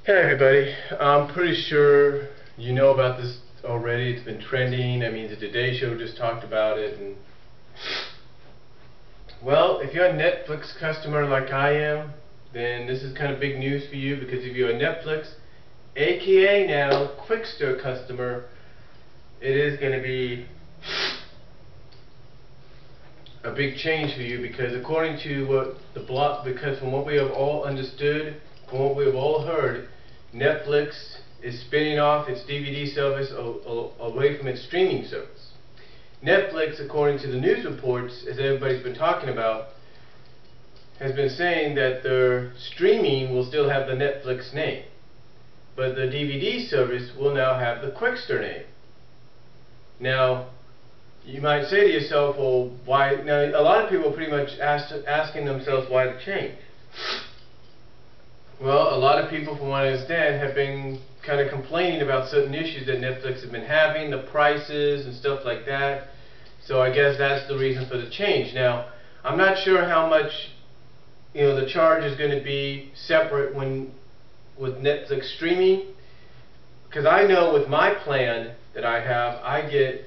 Hey everybody, I'm pretty sure you know about this already. It's been trending. I mean, the Today Show just talked about it. And well, if you're a Netflix customer like I am, then this is kind of big news for you, because if you're a Netflix, aka now Qwikster customer, it is going to be a big change for you, because according to what the blog, because from what we have all understood, from what we have all heard, Netflix is spinning off its DVD service away from its streaming service. Netflix, according to the news reports, as everybody's been talking about, has been saying that their streaming will still have the Netflix name, but the DVD service will now have the Qwikster name. Now, you might say to yourself, well, why? Now, a lot of people are pretty much asking themselves why the change. Well, a lot of people, from what I understand, have been kind of complaining about certain issues that Netflix has been having, the prices and stuff like that. So I guess that's the reason for the change. Now, I'm not sure how much, the charge is going to be separate with Netflix streaming, because I know with my plan that I have, I get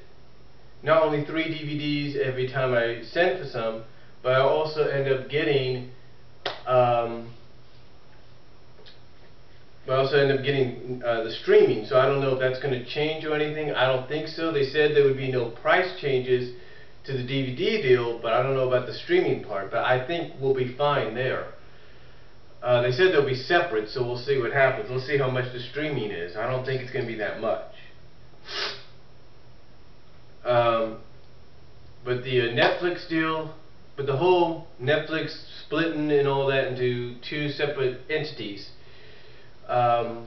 not only 3 DVDs every time I send for some, but I also end up getting the streaming. So I don't know if that's going to change or anything. I don't think so. They said there would be no price changes to the DVD deal, but I don't know about the streaming part. But I think we'll be fine there. They said they'll be separate, so we'll see what happens. We'll see how much the streaming is. I don't think it's going to be that much. But the Netflix deal, but the whole Netflix splitting and all that into 2 separate entities, I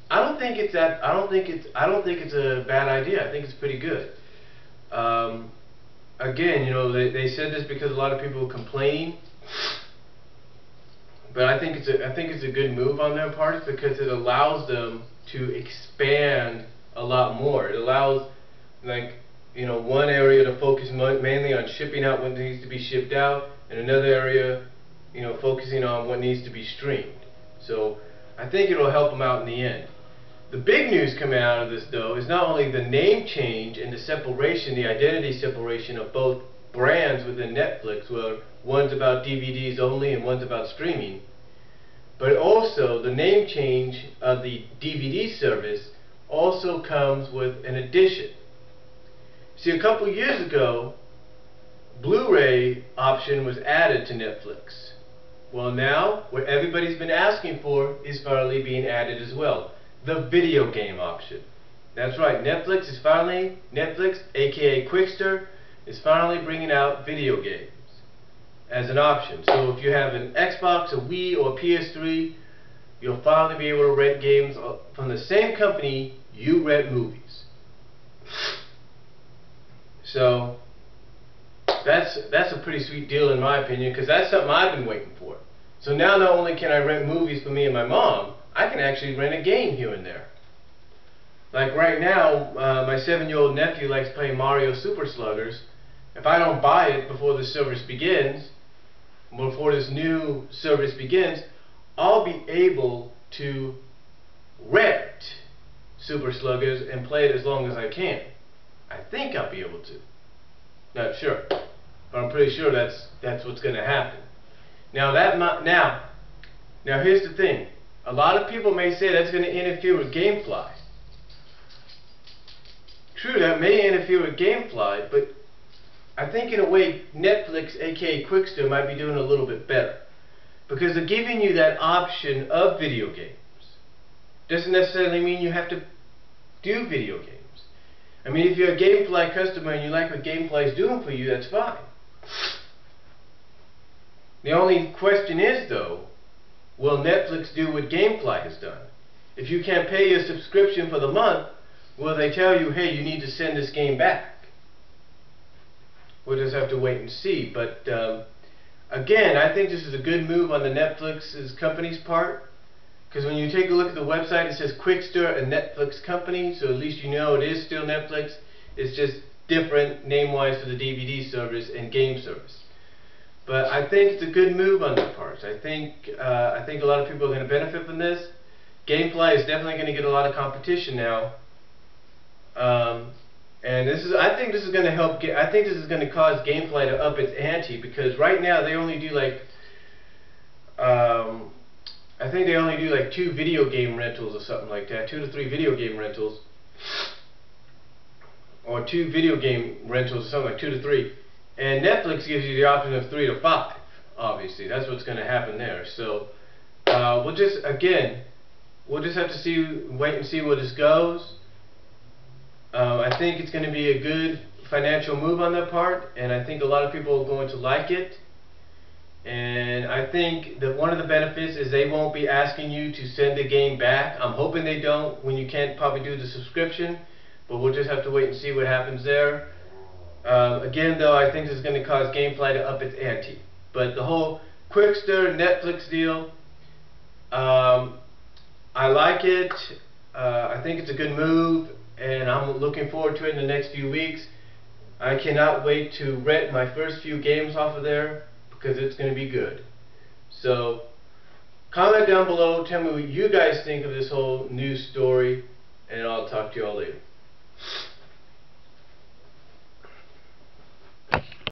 don't think it's a bad idea. I think it's pretty good. Again, they said this because a lot of people are complaining, but I think it's a good move on their part, because it allows them to expand a lot more. It allows, one area to focus mainly on shipping out what needs to be shipped out, and another area, focusing on what needs to be streamed. So I think it'll help them out in the end. The big news coming out of this, though, is not only the name change and the separation, the identity separation of both brands within Netflix, where one's about DVDs only and one's about streaming, but also the name change of the DVD service also comes with an addition. See, a couple years ago, Blu-ray option was added to Netflix. Well, now, what everybody's been asking for is finally being added as well. The video game option. That's right, Netflix, aka Qwikster, is finally bringing out video games as an option. So if you have an Xbox, a Wii, or a PS3, you'll finally be able to rent games from the same company you rent movies. So that's a pretty sweet deal in my opinion, because that's something I've been waiting for. So now not only can I rent movies for me and my mom, I can actually rent a game here and there. Like right now, my 7-year-old nephew likes playing Mario Super Sluggers. If I don't buy it before the service begins, before this new service begins, I'll be able to rent Super Sluggers and play it as long as I can. I think I'll be able to. Not sure, but I'm pretty sure that's what's going to happen. Now now here's the thing. A lot of people may say that's going to interfere with GameFly. True, that may interfere with GameFly, but I think in a way Netflix, aka Qwikster, might be doing a little bit better, because they're giving you that option of video games. Doesn't necessarily mean you have to do video games. I mean, if you're a GameFly customer and you like what GameFly is doing for you, that's fine. The only question is, though, will Netflix do what GameFly has done? If you can't pay your subscription for the month, will they tell you, hey, you need to send this game back? We'll just have to wait and see. But again, I think this is a good move on the Netflix's company's part, because when you take a look at the website, it says Qwikster, a Netflix company, so at least you know it is still Netflix. It's just different name-wise for the DVD service and game service. But I think it's a good move on their part. I think a lot of people are going to benefit from this. GameFly is definitely going to get a lot of competition now. And I think this is going to help. I think this is going to cause GameFly to up its ante, because right now they only do like, I think they only do like 2 video game rentals or something like that, 2 to 3 video game rentals, or 2 video game rentals or something like 2 to 3. And Netflix gives you the option of 3 to 5. Obviously, that's what's going to happen there. So we'll just have to wait and see where this goes. I think it's going to be a good financial move on their part, and I think a lot of people are going to like it. And I think that one of the benefits is they won't be asking you to send the game back. I'm hoping they don't, when you can't probably do the subscription, but we'll just have to wait and see what happens there. Again, though, I think this is going to cause GameFly to up its ante. But the whole Qwikster Netflix deal, I like it. I think it's a good move, and I'm looking forward to it in the next few weeks. I cannot wait to rent my first few games off of there, because it's going to be good. So comment down below, tell me what you guys think of this whole news story, and I'll talk to you all